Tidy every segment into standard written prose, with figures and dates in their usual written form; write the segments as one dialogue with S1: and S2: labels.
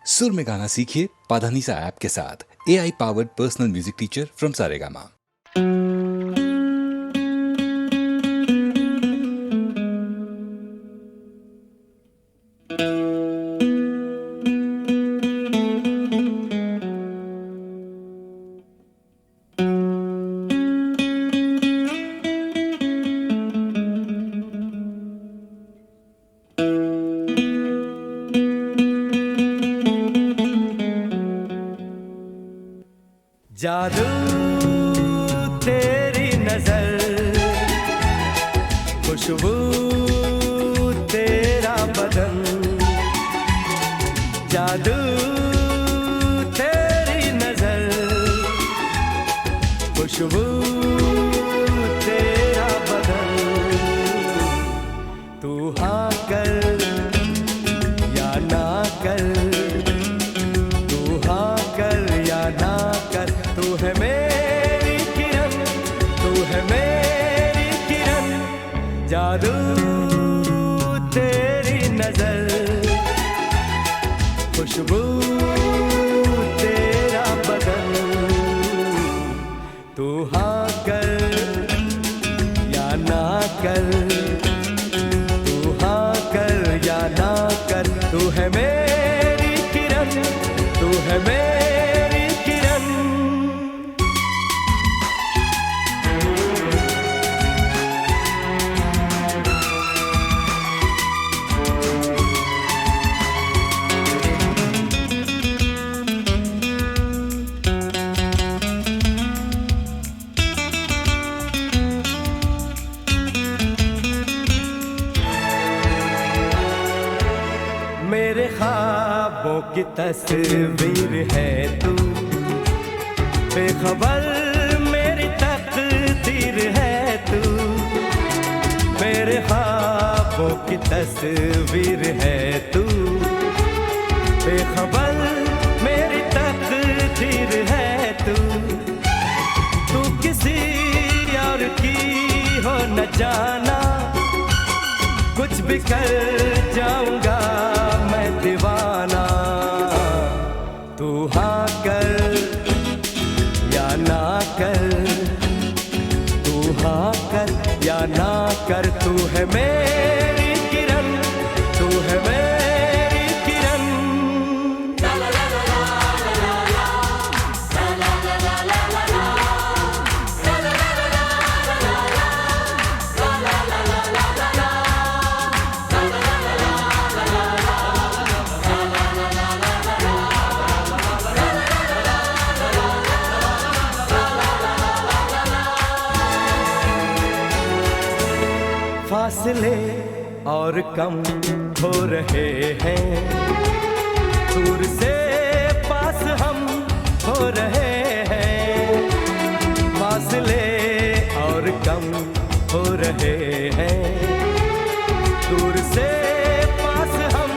S1: सुर में गाना सीखिए पाधानीसा ऐप के साथ। AI powered personal music teacher from Saregama.
S2: जादू तेरी नजर, खुशबू तेरा बदन, जादू तेरी नजर, खुशबू तेरा बदन, तू हाँ कर या ना कर, तू हाँ कर या ना कर, तू है मेरी किरण, तू है मेरी किरण, जादू तेरी नजर, खुशबू तेरा बदन, तू हाँ कर या ना कर, तू हाँ कर या ना कर, तू है मेरी किरण, तू है मेरी किरण। मेरे ख्वाबों की तस्वीर है तू, बेखबर मेरी तकदीर है तू, मेरे ख्वाबों की तस्वीर है तू, बेखबर मेरी तकदीर है तू, तू किसी और की हो न जाना, कुछ भी कर जाऊंगा मैं दीवाना, तू हाँ कर या ना कर, तू हाँ कर या ना कर, तू है मेरी किरण, तू है मेरी किरण। फासले और कम हो रहे हैं, दूर से पास हम हो रहे हैं, फासले और कम हो रहे हैं, दूर से पास हम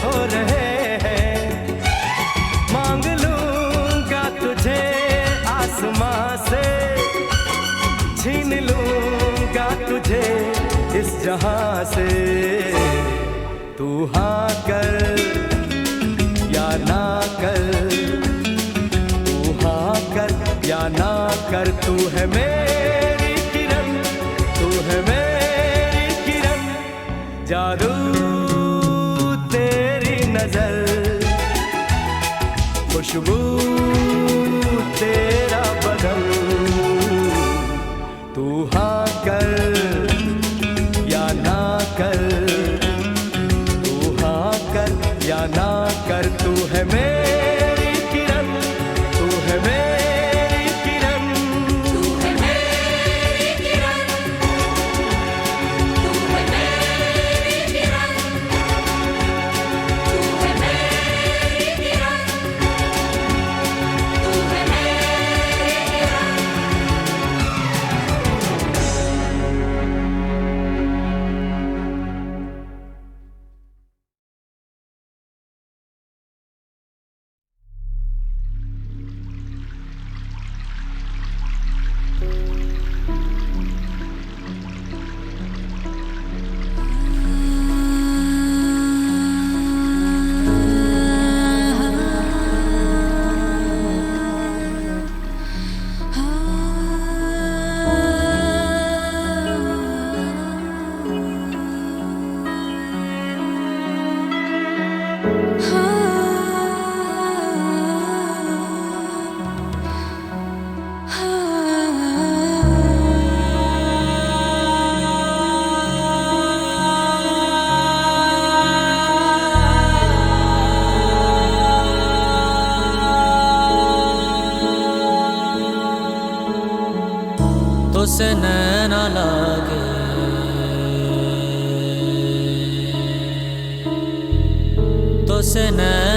S2: हो रहे हैं, मांग लूंगा तुझे आसमां से, छीन लूंगा तुझे इस जहां से, तू हाँ कर या ना कर, तू हाँ कर या ना कर, तू है मेरी किरण, तू है मेरी किरण, जादू तेरी नजर, खुशबू तेरा बदन, तू हाँ कर या ना कर, तू हाँ कर या ना कर, तू है मेरी किरण, तू है मेरी किरण,
S3: तू है मेरी किरण, तू है मेरी किरण, तू है मेरी किरण,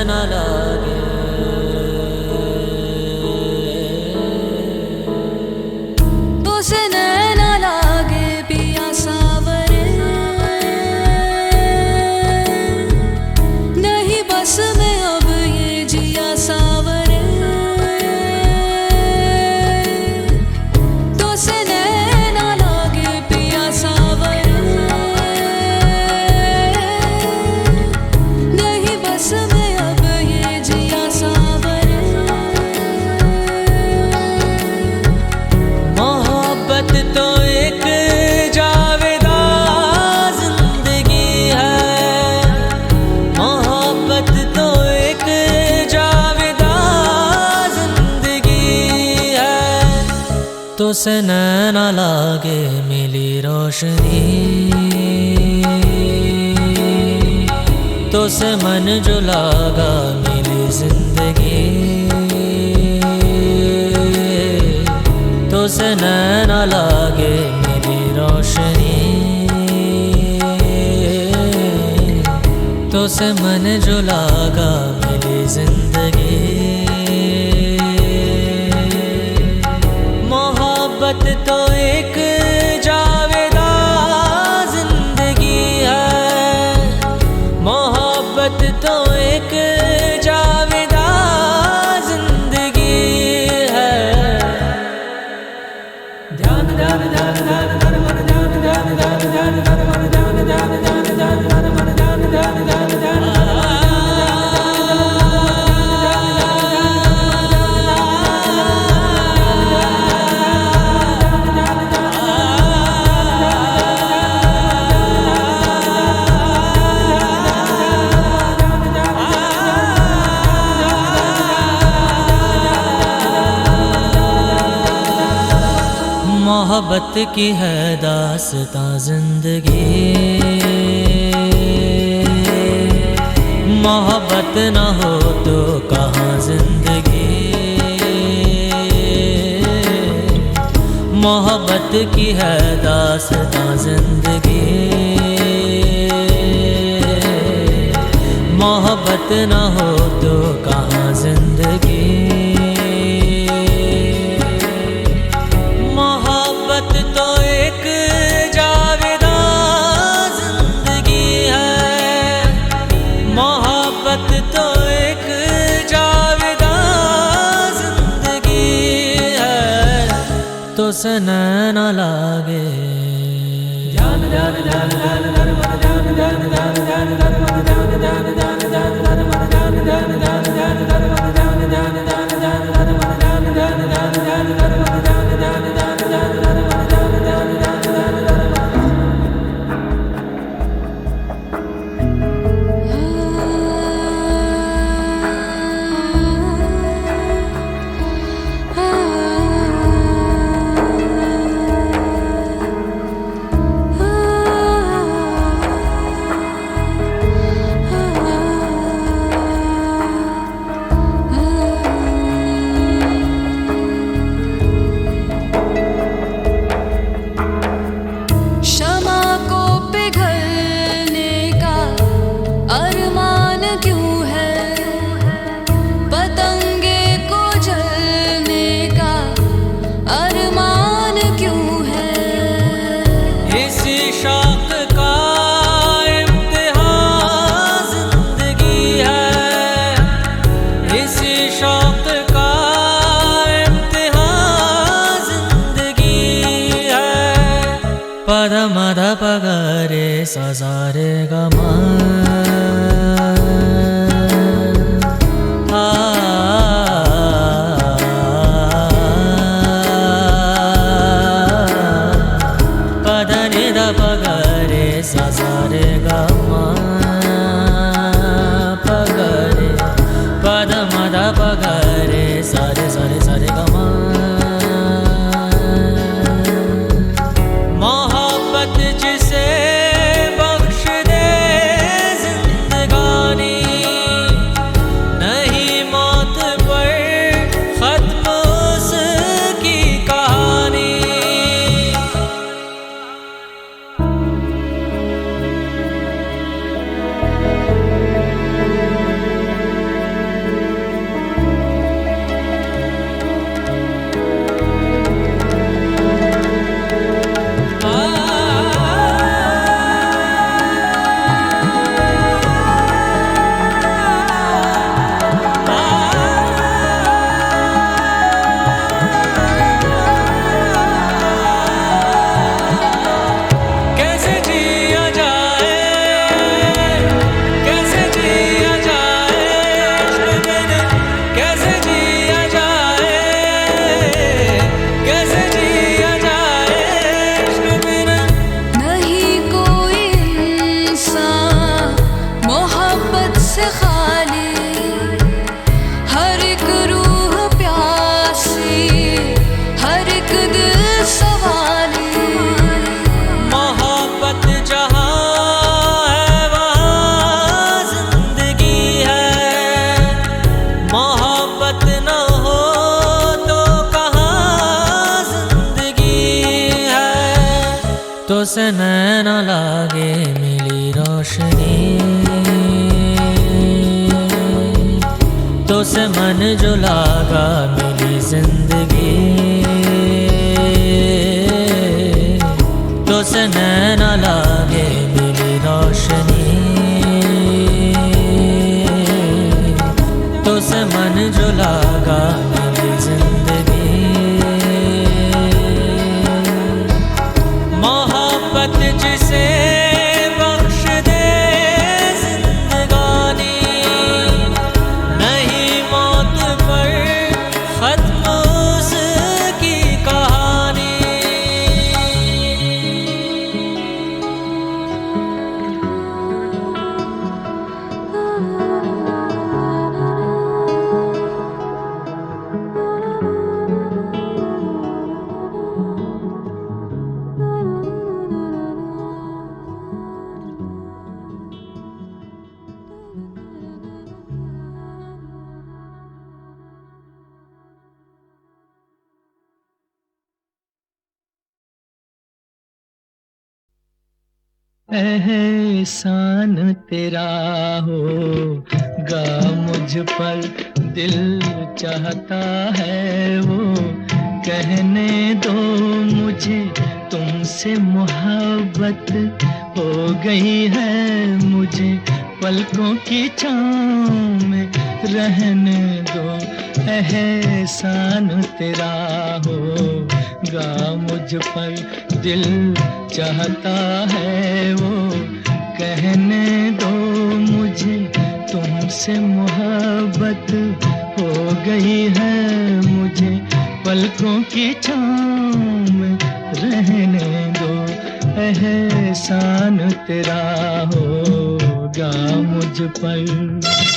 S4: न लागे।
S5: तो से नैन लागे पिया सावरे, नहीं बस में अब ये जिया सावरे। तो से नैन लागे पिया सावरे, नहीं बस में अब ये जिया सावरे।
S4: मोहब्बत तो एक जावेदा जिंदगी है, मोहब्बत तो एक जावेदा जिंदगी है। तो से नैन लागे मिली रोशनी, तो से मन जो लागा मिली जिंदगी। तो से नैन लागे मेरी रोशनी, तो से मन जो लागा मेरी जिंदगी। मोहब्बत तो एक जावेदा जिंदगी है, मोहब्बत तो एक जावेदा जिंदगी है। ध्यान ध्यान ध्यान ध्यान ध्यान मन ध्यान ध्यान ध्यान ध्यान ध्यान मन ध्यान ध्यान ध्यान ध्यान ध्यान मन ध्यान ध्यान ध्यान ध्यान। मोहब्बत की है दास्तां जिंदगी, मोहब्बत न हो तो कहाँ जिंदगी। मोहब्बत की है दास्तां जिंदगी, मोहब्बत न हो तो कहाँ जिंदगी। मोहब्बत तो एक जावेदा जिंदगी है, मोहब्बत तो एक जावेदा जिंदगी है। तो से नैन लागे ध्यान ध्यान ध्यान ध्यान ध्यान मन ध्यान ध्यान ध्यान ध्यान ध्यान मन ध्यान ध्यान ध्यान ध्यान ध्यान मन ध्यान ध्यान ध्यान ध्यान ध्यान मन ध्यान ध्यान ध्यान ध्यान ध्यान मन ध्यान ध्यान ध्यान ध्यान ध्यान मन ध्यान ध्यान ध्यान ध्यान ध्यान मन ध्यान ध्यान ध्यान ध्यान ध्यान।
S5: क्षमा को पिघलने का अरमान क्यों है, पतंगे को जलने का अरमान क्यों है।
S4: इसी शौक का इम्तिहान जिंदगी है, इसी शौक का इम्तिहान जिंदगी है। पद मद पगरे सजारे गमा पद निद पगरे सजारे गमा पगरे पद मद पगरे सारे सारे सारे गमा। मोहब्बत जिसे बख्श दे से नैना लागे मिली रोशनी, तो से मन जो लागा मिली जिंदगी, तो से नैना लागे मिली रोशनी, तो से मन जो लागा मिली जिंदगी। मोहब्बत जिसे बख्श दे जिंदगानी, नहीं मौत पर खत्म उसकी कहानी।
S2: एहसान तेरा होगा मुझ पर, दिल चाहता है वो कहने दो मुझे, तुमसे मोहब्बत हो गई है मुझे, पलकों की छाँव में रहने दो। एहसान तेरा होगा मुझ पर, दिल चाहता है वो कहने दो मुझे, तुमसे मोहब्बत हो गई है मुझे, पलकों की छाँव में रहने दो। एहसान तेरा होगा मुझ पर।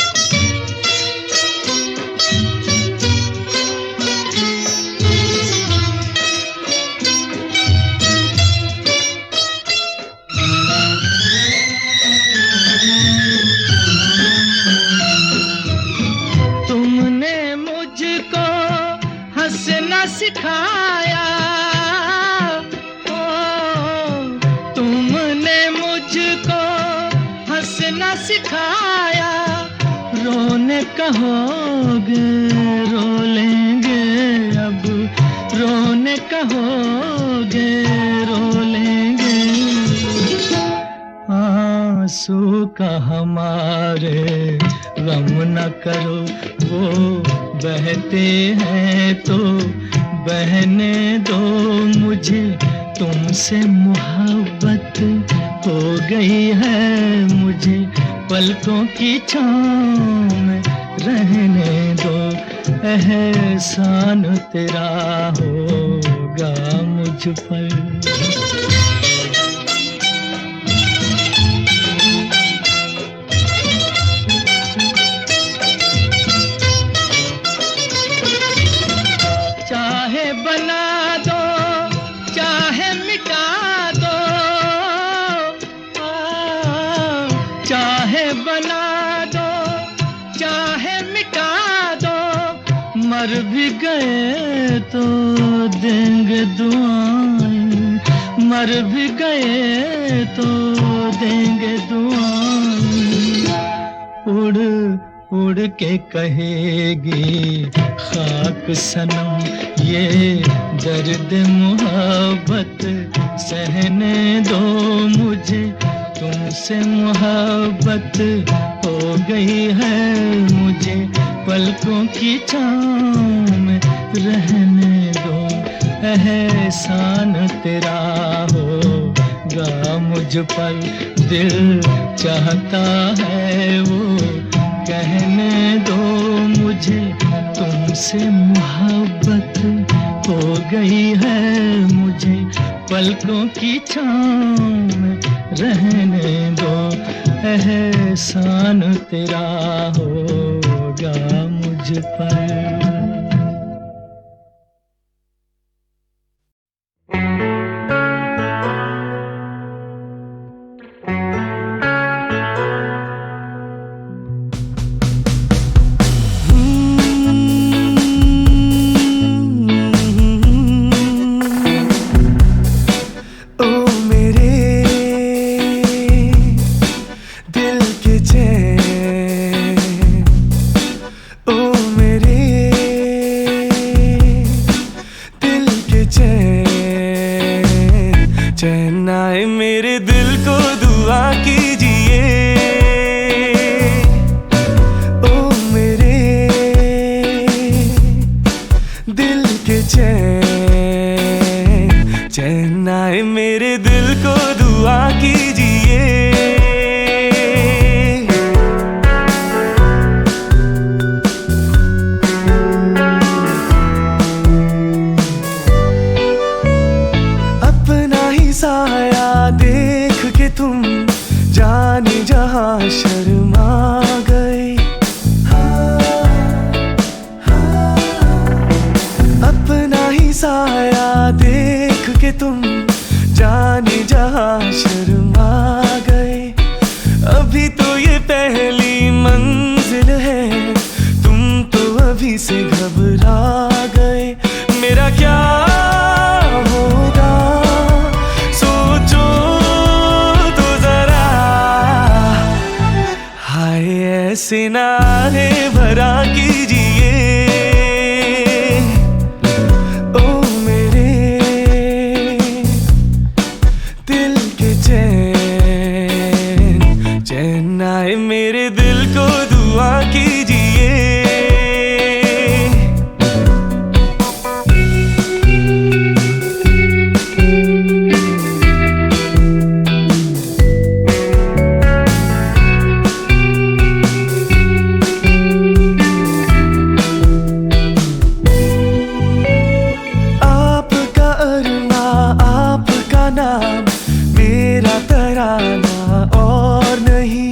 S2: सिखाया तुमने मुझको हंसना सिखाया, रोने कहोगे रो लेंगे अब, रोने कहोगे रो लेंगे। आंसू का हमारे गम न करो, वो बहते हैं तो बहने दो मुझे, तुमसे मोहब्बत हो गई है मुझे, पलकों की छाँव में रहने दो। एहसान तेरा होगा मुझ पर। बना दो चाहे मिटा दो, चाहे बना दो चाहे मिटा दो, मर भी गए तो देंगे दुआएं, मर भी गए तो देंगे दुआएं। उड़ के कहेगी खाक सनम ये दर्द मोहब्बत सहने दो मुझे, तुमसे मोहब्बत हो गई है मुझे, पलकों की छाँव में रहने दो। एहसान तेरा होगा मुझ पर, दिल चाहता है वो कहने दो मुझे, तुमसे मोहब्बत हो गई है मुझे, पलकों की छाँव में रहने दो। एहसान तेरा होगा मुझ पर।
S6: ओ मेरे
S2: से घबरा गए, मेरा क्या होगा सोचो तो जरा। हाय ऐसे नारे भरा कीजिए ओ मेरे दिल के चैन, चैन आए मेरे दिल को दुआ कीजिए। आपका अरमा आपका नाम मेरा तराना और नहीं।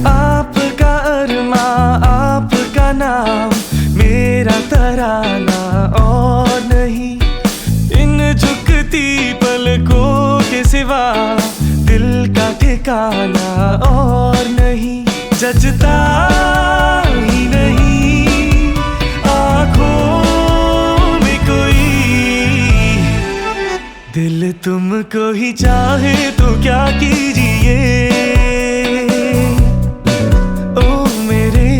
S2: आपका अरमा आपका नाम मेरा तराना और नहीं। इन झुकती पलकों के सिवा दिल का ठिकाना और नहीं। जचता ही नहीं आँखों में कोई, दिल तुमको ही चाहे तो क्या कीजिए ओ मेरे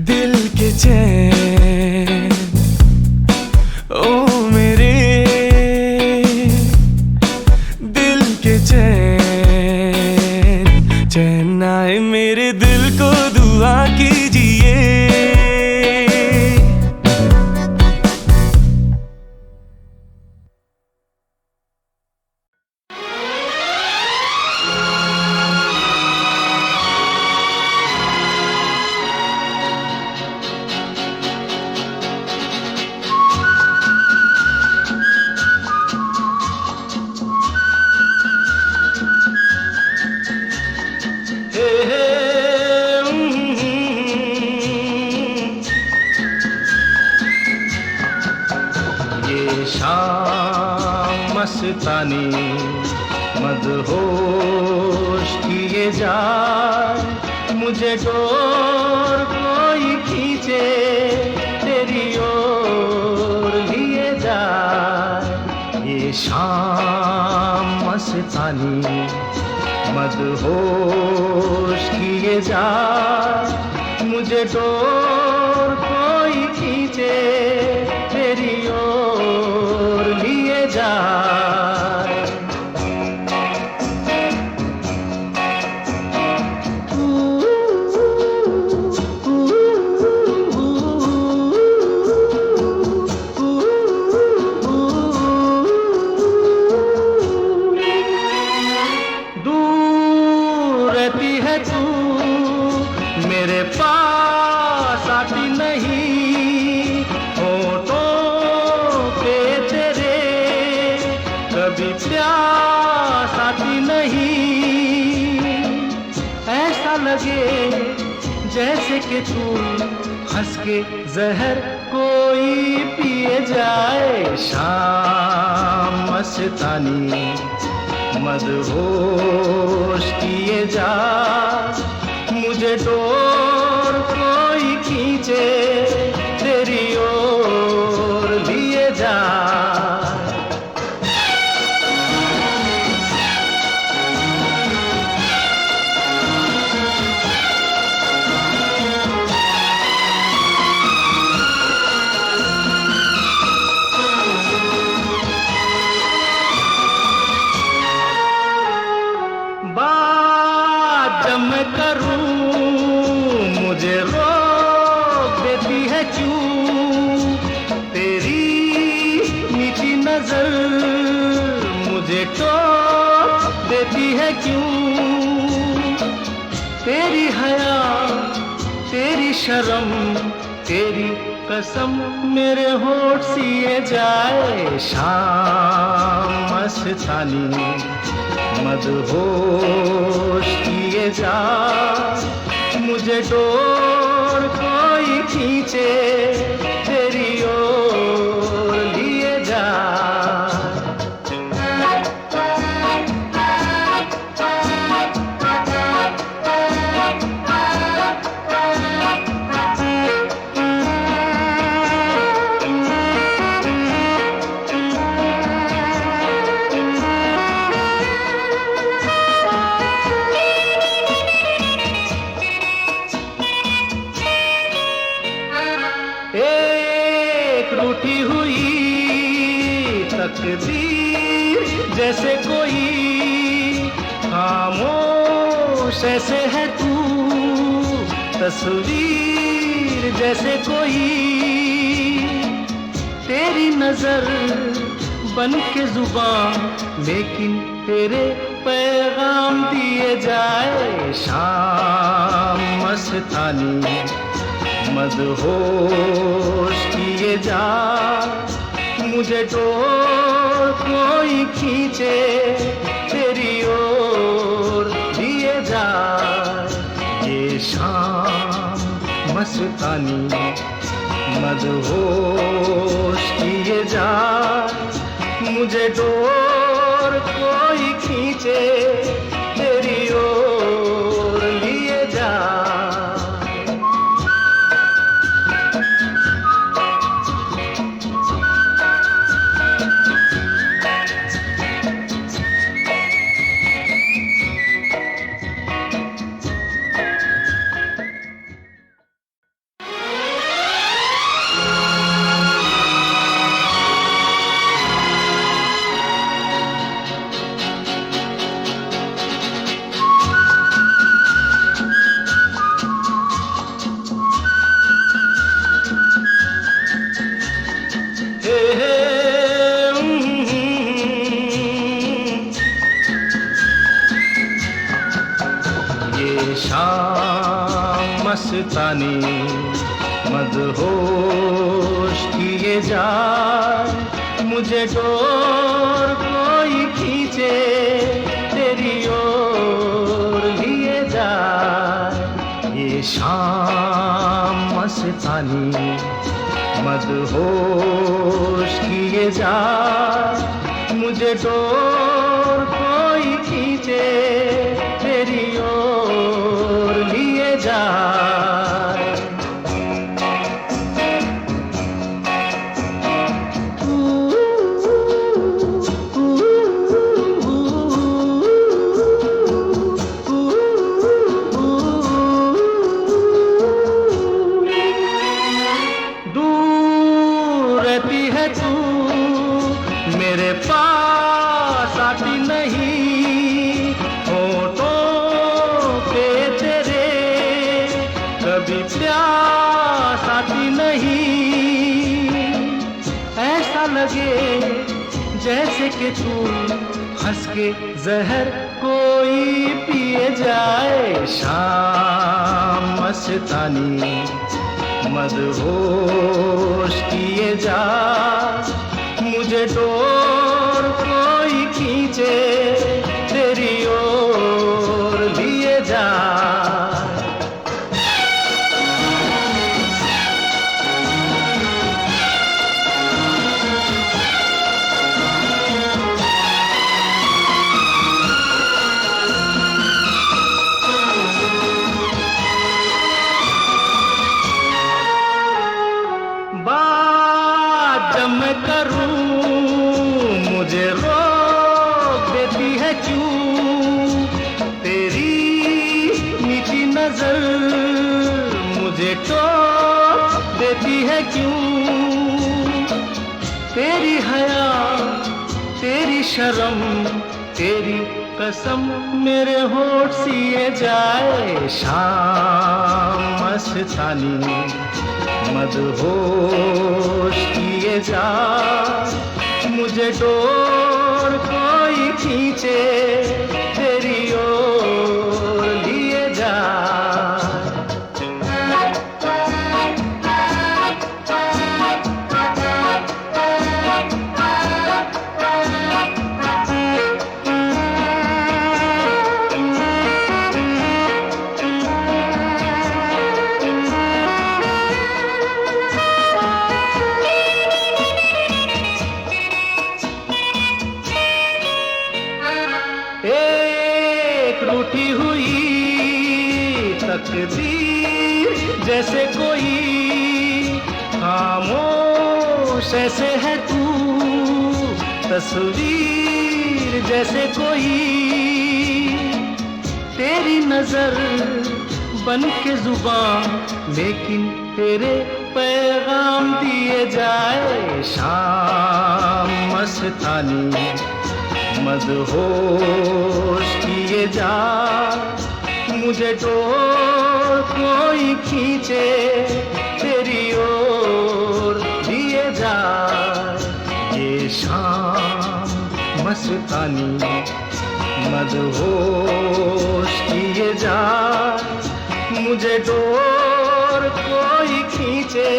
S2: दिल के चैन, ओ मेरे दिल के चैन, चैन आए मेरे दिल को दुआ कीजिए। ये शाम मस्तानी मदहोश किए जाए, मुझे डोर कोई खींचे तेरी ओर लिए जाए। ये शाम मस्तानी मदहोश किए जाए, मुझे डोर कोई खींचे तेरी ओर लिए जाए। दूर रहती है तू मेरे पास आती नहीं, होठों पे तेरे कभी प्यास आती नहीं। ऐसा लगे जैसे कि तू हंस के जहर कोई पिए जाए। शाम मस्तानी मदहोश किए जा, मुझे डोर कोई खींचे तेरी ओर लिए जा। बात जब मैं करूं मुझे रोक देती है क्यों, तेरी मीठी नजर मुझे टोक देती है क्यों। तेरी हया तेरी शर्म तेरी कसम मेरे होठ सिए जाए। शाम मस्तानी मदहोश किए जा, मुझे डोर कोई खींचे तेरी ओर लिए जा। खामोश ऐसे है तू, तस्वीर जैसे कोई, तेरी नजर बन के जुबान, लेकिन तेरे पैगाम दिए जाए। शाम मस्तानी मदहोश किए जा, मुझे डोर कोई खींचे तेरी ओर दिए जा। ये शाम मस्तानी मदहोश किए जा, मुझे डोर कोई खींचे तेरी ओर लिए जा। मस्तानी मदहोश किए जा, मुझे डोर कोई खींचे तेरी ओर लिए जा। ये शाम मस्तानी मदहोश किए जा, मुझे डोर कोई खींचे तेरी ओर लिए जा। जैसे कि तू हंस के जहर कोई पिए जाए। शाम मस्तानी मदहोश किए जा, मुझे डोर कोई खींचे तेरी ओर लिए जा। तेरी हया तेरी शर्म तेरी कसम मेरे होठ सिए जाए। शाम मस्तानी मदहोश किए जा, मुझे डोर कोई खींचे तेरी ओर लिए जा। जैसे कोई खामोश ऐसे है तू, तस्वीर जैसे कोई, तेरी नजर बन के जुबान, लेकिन तेरे पैगाम दिए जाए। शाम मस्तानी मदहोश किए लिए जा, मुझे डोर कोई खींचे तेरी ओर लिए जा। ये शाम मस्तानी मदहोश किए जा, मुझे डोर कोई खींचे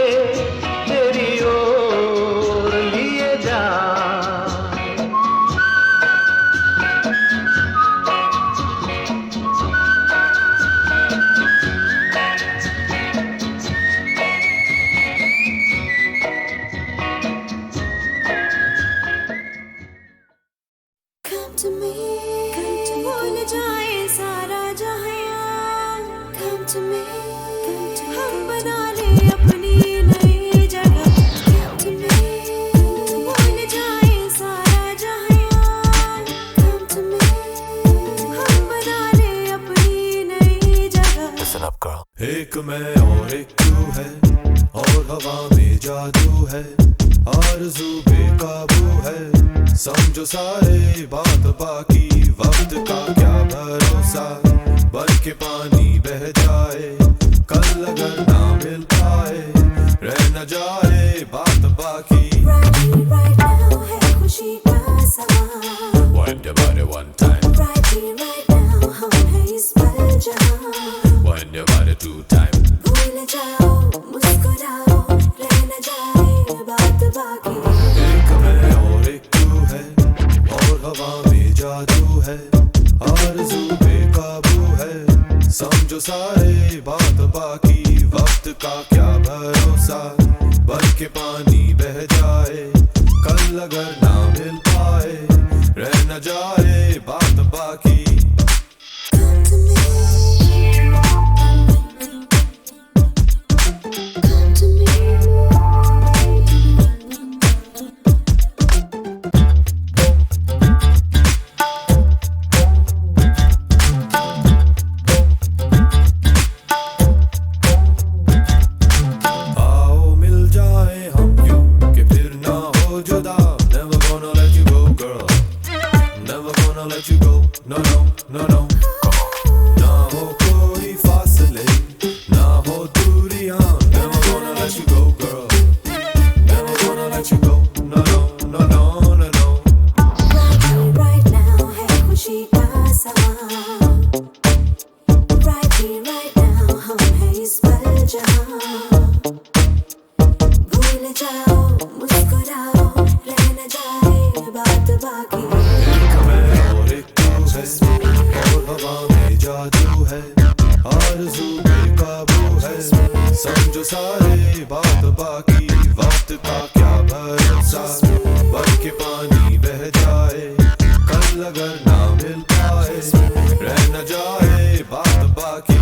S2: तेरी ओर लिए जा।
S5: Come to me, भूल जाए सारा जहां। Come to me, हम बना ले अपनी नई जगह। Come to me, भूल जाए सारा जहां। Come to me, हम बना ले अपनी नई जगह।
S6: Listen up, girl. एक मैं और एक तू है, और हवा में जादू है, आरज़ू बेकाबू है। समझो सारे बात बाकी, वक्त का क्या भरोसा, बन के पानी बह जाए, कल अगर ना मिल पाए, रह न जाए बात बाकी।
S5: Right here, right now है खुशी का समा।
S6: Wind your body one time,
S5: Right here, right now हम हैं इस पल जहां।
S6: wind your body two time.
S5: भूल जाओ, मुस्कुराओ, रह न जाए बात बाकी।
S6: एक मैं और एक तू है, और हवा में जादू है, आरज़ू बेकाबू है। समझो सारे बात बाकी, वक्त का क्या भरोसा, बन के पानी बह जाए, कल अगर ना मिल पाए, रह न जाए बात बाकी।
S5: Come to me, come to me।
S6: आओ मिल जाए हम यूं कि फिर ना हो जुदा। Never gonna let you go, girl. Never gonna let you go. No, no, no, no. ना हो कोई फासले, ना हो दूरियां। Never gonna let you go, girl. Never gonna let you go. No, no, no, no, no, no.
S5: Right here, right now है खुशी का समा। Right here, right now हम हैं इस पल जहां। भूल जाओ, मुस्कुराओ, रह न जाए बात बाकी।
S6: एक मैं और एक तू है, और हवा में जादू है, आरज़ू बेकाबू है। समझो सारे बात बाकी, वक्त का क्या भरोसा, बन के पानी बह जाए, कल अगर ना मिल पाए, रह न जाए बात बाकी।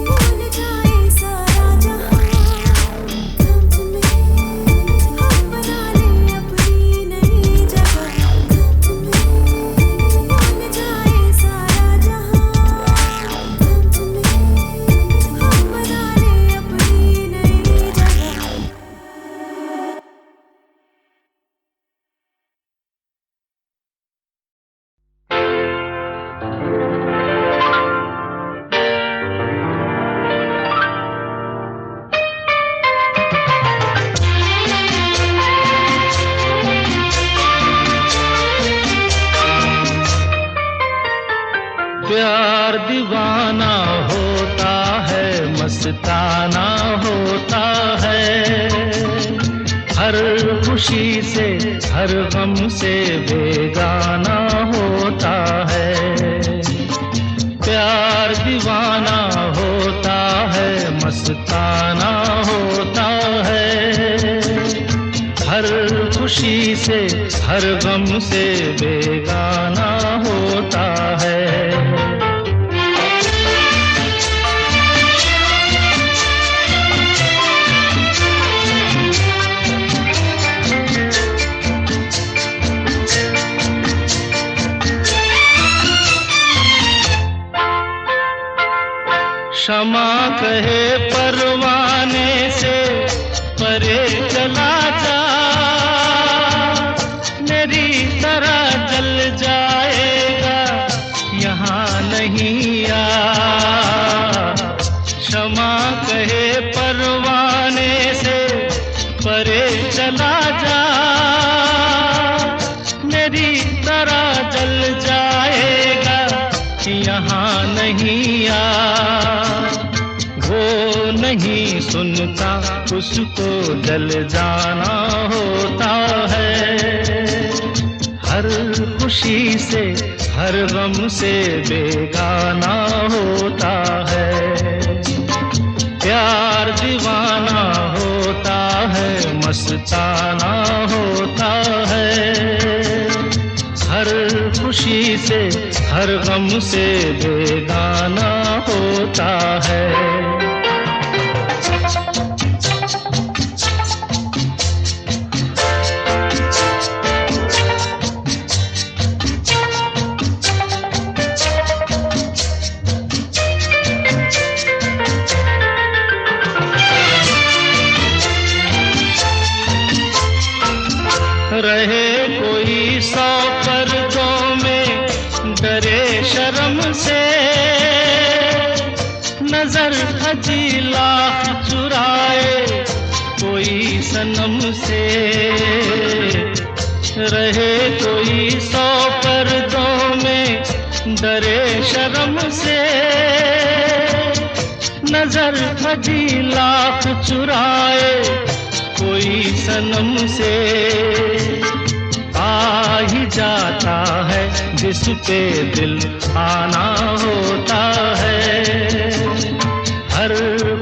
S5: भूल जाए सारा जहां। Come to me, हम बना ले अपनी नई जगह। Come to me, भूल जाए सारा जहां। Come to me, हम बना ले अपनी नई जगह।
S7: प्यार दीवाना होता है, मस्ताना होता है, हर खुशी से हर गम से बेगाना होता है। प्यार दीवाना होता है, मस्ताना होता है, हर खुशी से हर गम से बेगाना होता है। क्षमा कहे परवाने से परे चला जा, मेरी तरह जल जाए दिया, वो नहीं सुनता, उसको जल जाना होता है। हर खुशी से हर गम से बेगाना होता है। प्यार दीवाना होता है, मस्ताना होता है। हर खुशी से हर गम से बेगाना होता है। रहे कोई 100 पर्दों में, डरे शर्म से, नजर हजीला चुराए कोई सनम से। रहे कोई 100 पर्दों में, डरे शर्म से, नजर हजीला चुराए कोई सनम से। आ ही जाता है जिस पे दिल आना होता है। हर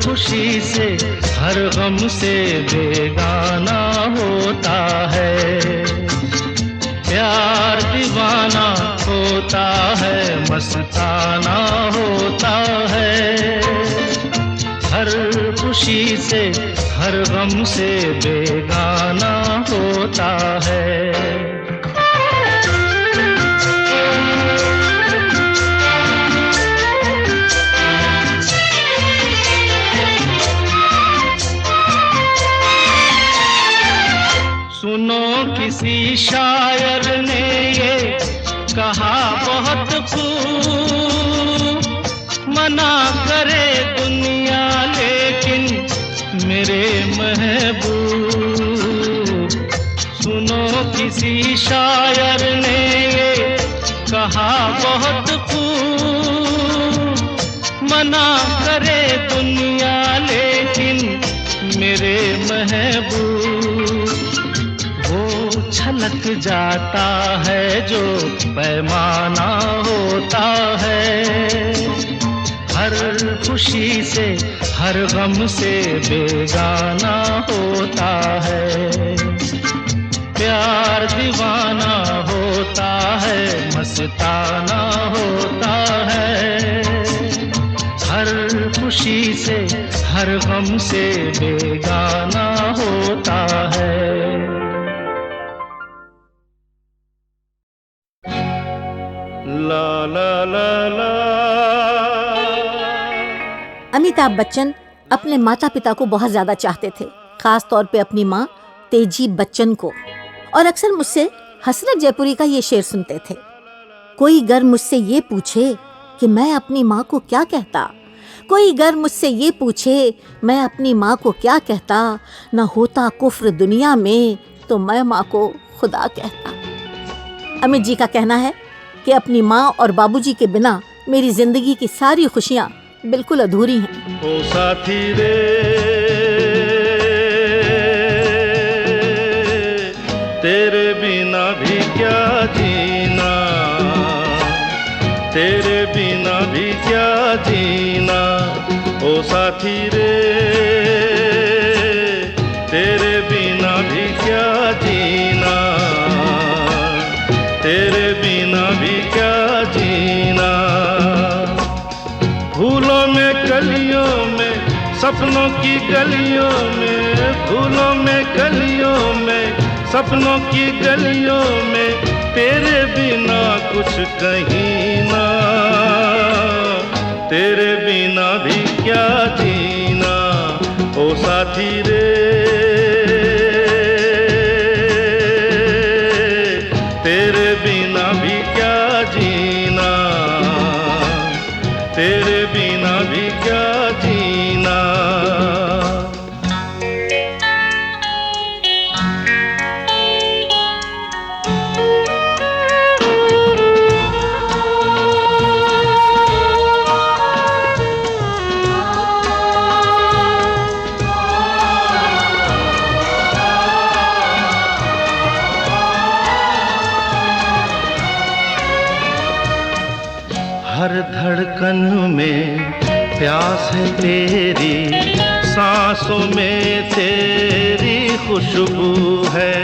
S7: खुशी से हर गम से बेगाना होता है। प्यार दीवाना होता है, मस्ताना होता है। हर खुशी से हर गम से बेगाना होता है। सुनो किसी शायर ने ये कहा बहुत खूब, मना करे दुनिया लेकिन मेरे महबूब। सुनो किसी शायर ने ये कहा बहुत खूब, मना करे दुनिया लेकिन मेरे महबूब। वो छलक जाता है जो पैमाना होता है। हर खुशी से हर गम से बेगाना होता है। प्यार दीवाना होता है, मस्ताना होता है। हर खुशी से हर गम से बेगाना होता है। ला ला ला ला।
S8: अमिताभ बच्चन अपने माता पिता को बहुत ज्यादा चाहते थे, खास तौर पे अपनी माँ तेजी बच्चन को। और अक्सर मुझसे हसरत जयपुरी का ये शेर सुनते थे, कोई गर मुझसे ये पूछे कि मैं अपनी माँ को क्या कहता, कोई गर मुझसे ये पूछे मैं अपनी माँ को क्या कहता, न होता कुफ्र दुनिया में तो मैं माँ को खुदा कहता। अमित जी का कहना है कि अपनी माँ और बाबूजी के बिना मेरी जिंदगी की सारी खुशियाँ बिल्कुल अधूरी हैं।
S7: ओ साथी रे तेरे बिना भी क्या जीना, तेरे बिना भी क्या जीना। ओ साथी रे तेरे बिना भी क्या जीना, तेरे बिना भी क्या जीना। फूलों में कलियों में, सपनों की गलियों में, फूलों में कलियों में, सपनों की गलियों में, तेरे बिना कुछ कहीं ना, तेरे बिना भी क्या जीना। ओ साथी रे तेरे बिना भी क्या जीना, तेरे बिना भी क्या जीना। हर धड़कन में प्यास है तेरी, सांसों में तेरी खुशबू है।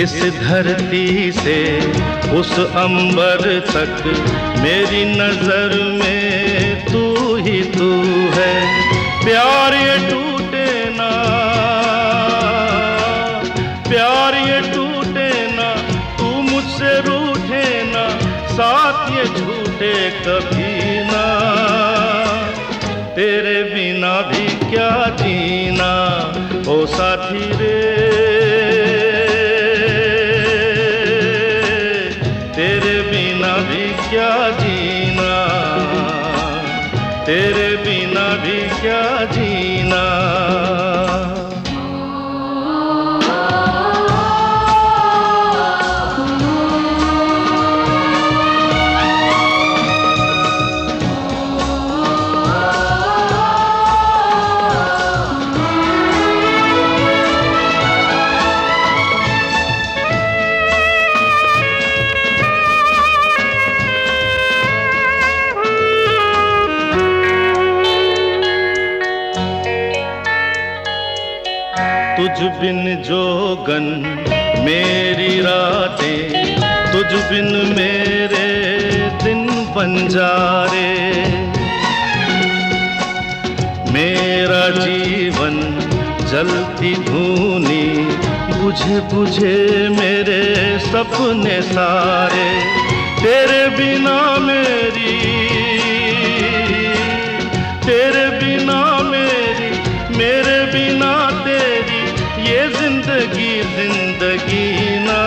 S7: इस धरती से उस अंबर तक मेरी नजर में तू ही तू है। प्यार ये टूटे ना, प्यार ये टूटे ना, तू मुझसे रूठे ना, साथ ये झूठे कभी ना। तेरे बिना भी क्या जीना ओ साथी रे, तेरे बिना भी क्या जीना, तेरे बिना भी क्या जीना। तुझ बिन जोगन मेरी रातें, तुझ बिन मेरे दिन बंजारे। मेरा जीवन जलती धूनी, बुझे बुझे मेरे सपने सारे। तेरे बिना मेरी, तेरे बिना मेरी, मेरे बिना तेरी, ये जिंदगी जिंदगी ना।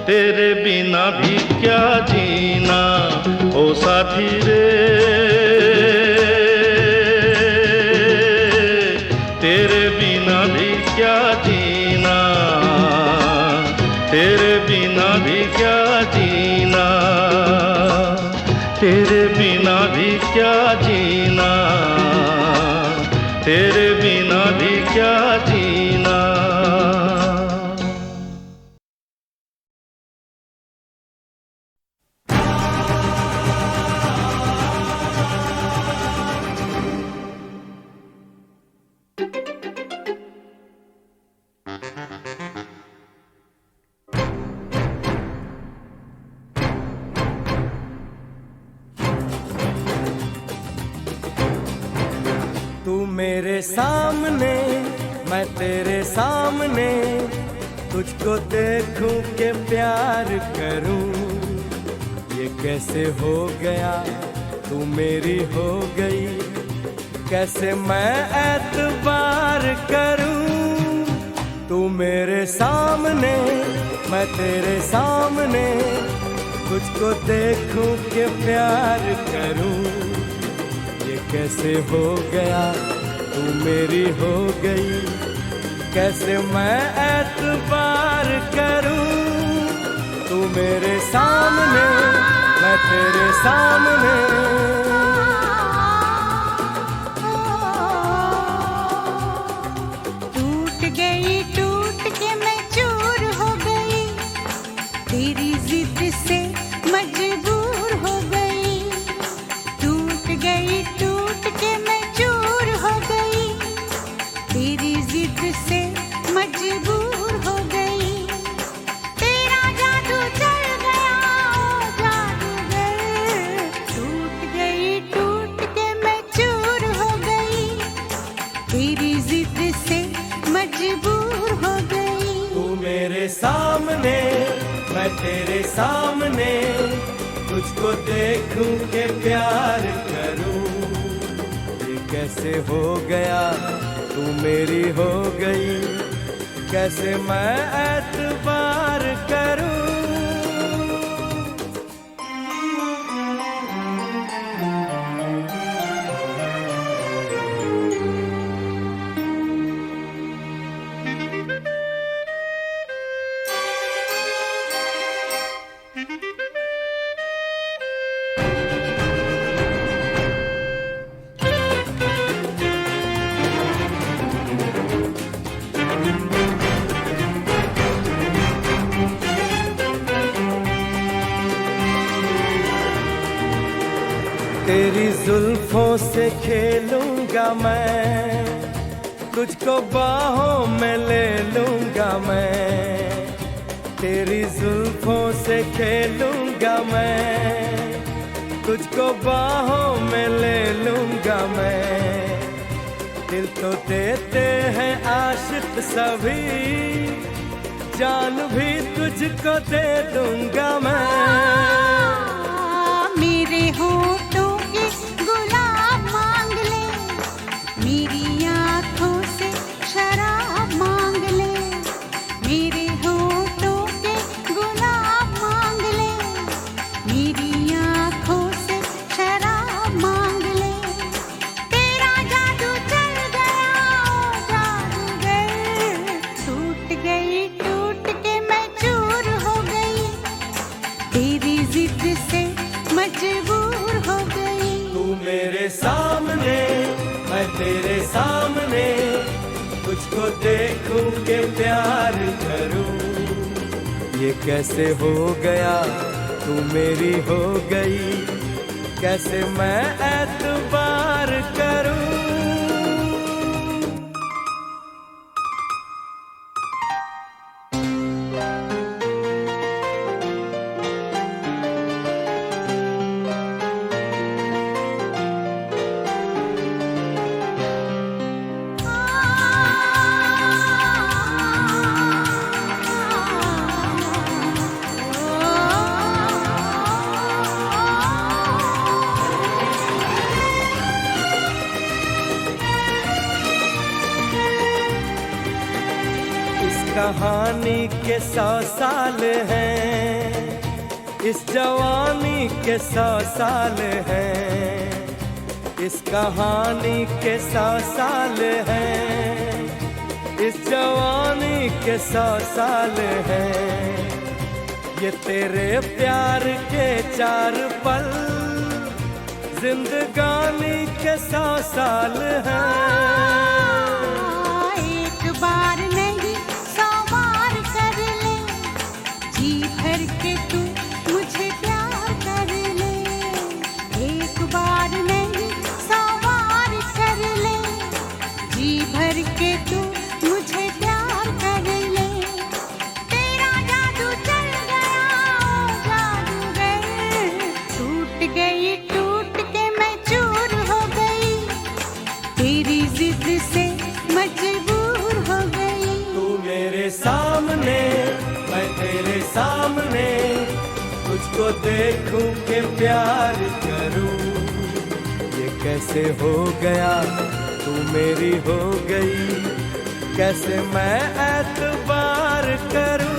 S7: तेरे बिना भी क्या जीना ओ साथी रे, तेरे बिना भी क्या जीना, तेरे बिना भी क्या जीना, तेरे बिना भी क्या जीना, तेरे बिना भी क्या जीना।
S2: तू मेरे सामने, मैं तेरे सामने, तुझको देखूं के प्यार करूं। ये कैसे हो गया, तू मेरी हो गई, कैसे मैं एतबार करूं। तू मेरे सामने, मैं तेरे सामने, तुझको देखूं के प्यार करूं। ये कैसे हो गया, तू मेरी हो गई, कैसे मैं एतबार करूं। तू मेरे सामने, मैं तेरे सामने,
S3: टूट गई, टूट के मैं चूर हो गई, तेरी जिद से मजबूर हो गई। टूट गई, टूट के मैं चूर हो गई, तेरी जिद से मजबूर हो गई। तेरा जादू चल गया ओ जादूगर, टूट गई, टूट के मैं चूर हो गई, तेरी जिद से मजबूर हो गई।
S2: तू मेरे सामने, मैं तेरे सामने, तुझको देखूं के प्यार करूं। ये कैसे हो गया, तू मेरी हो गई, कैसे मैं एतबार करूं। तेरी जुल्फों से खेलूंगा मैं, तुझको बाहों में ले लूंगा मैं। तेरी जुल्फों से खेलूंगा मैं, तुझको बाहों में ले लूंगा मैं। दिल तो देते हैं आशिक सभी, जान भी तुझको दे दूंगा मैं।
S3: मेरे होठों के गुलाब मांग ले, मेरी आँखों से शराब मांग ले। मेरे होठों के गुलाब मांग ले, मेरी आँखों से शराब मांग ले। तेरा जादू चल गया ओ जादूगर, टूट के मैं चूर हो गई, तेरी जिद से मजबूर हो गई।
S2: तू मेरे सामने, मैं तेरे सामने, तुझको देखूं के प्यार करूं। ये कैसे हो गया, तू मेरी हो गई, कैसे मैं एतबार करूं। कहानी के 100 साल हैं, इस जवानी के 100 साल हैं। इस कहानी के 100 साल हैं, इस जवानी के 100 साल हैं। ये तेरे प्यार के 4 पल, जिंदगानी के 100 साल हैं।
S3: एक बार नहीं 100 बार कर ले, जी भर के तू मुझे प्यार कर ले। एक बार नहीं 100 बार कर ले, जी भर के तू मुझे प्यार कर ले। तेरा जादू चल गया ओ जादूगर, टूट के मैं चूर हो गई, तेरी जिद से मजबूर हो गई।
S2: तू मेरे सामने, मैं तेरे सामने, तुझको देखूं के प्यार करूं। ये कैसे हो गया, तू मेरी हो गई, कैसे मैं एतबार करूं।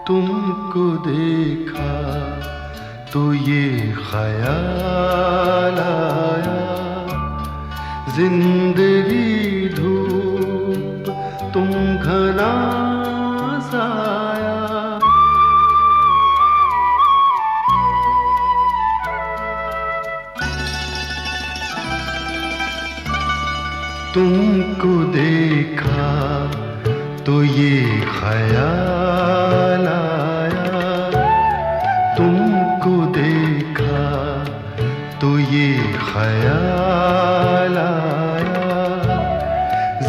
S6: तुमको देखा तो ये ख्याल आया, जिंदगी धूप तुम घना साया। तुमको देखा तो ये ख्याल आया, तुमको देखा तो ये ख्याल आया,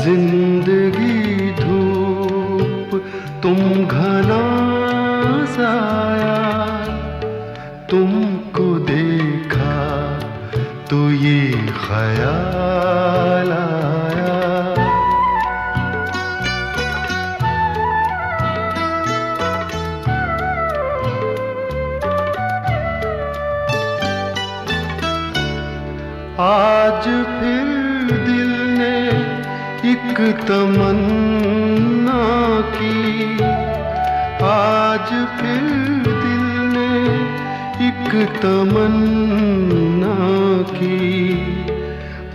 S6: जिंदगी धूप तुम घना साया। तुमको देखा ख्याल आया। आज फिर दिल ने एक तमन्ना की, आज फिर दिल ने एक तमन्ना की,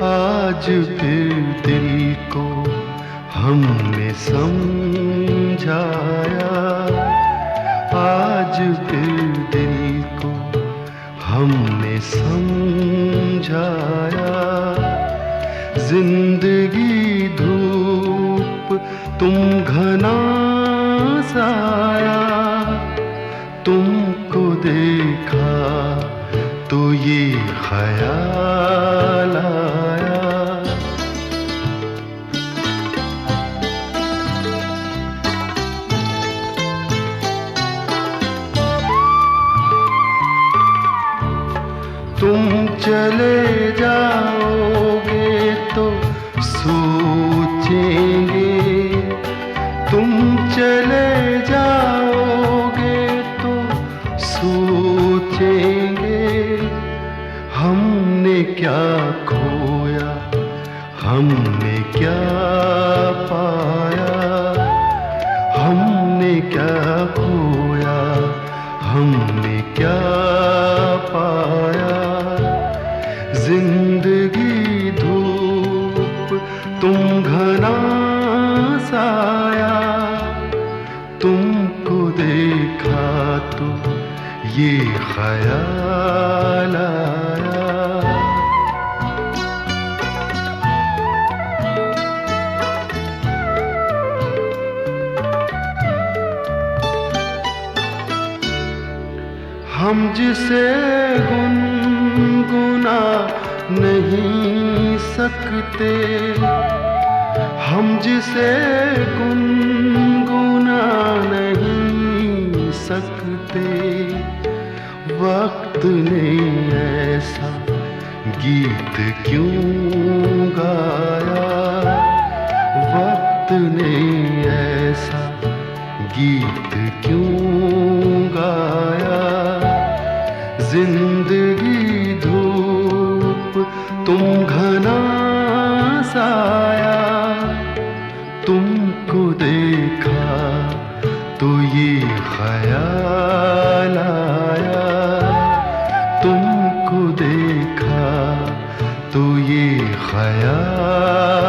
S6: आज फिर दिल को हमने समझाया, आज फिर दिल को हमने समझाया। जिंदगी धूप तुम घना साया, तुमको देखा तो ये ख्याल आया। तुम चले जाओगे तो सोचेंगे, तुम चले जाओगे तो सोचेंगे, हमने क्या खोया, हमने क्या पाया, हमने क्या खोया, हमने क्या पाया। जिंदगी धूप तुम घना साया, तुमको देखा तो ये ख्याल आया। हम जिसे गुनगुना नहीं सकते, हम जिसे गुनगुना नहीं सकते, वक्त ने ऐसा गीत क्यों गाया, वक्त ने ऐसा गीत क्यों गाया। जिंदगी धूप तुम घना साया, तुमको देखा तो ये ख्याल आया, तुमको देखा तो ये ख्याल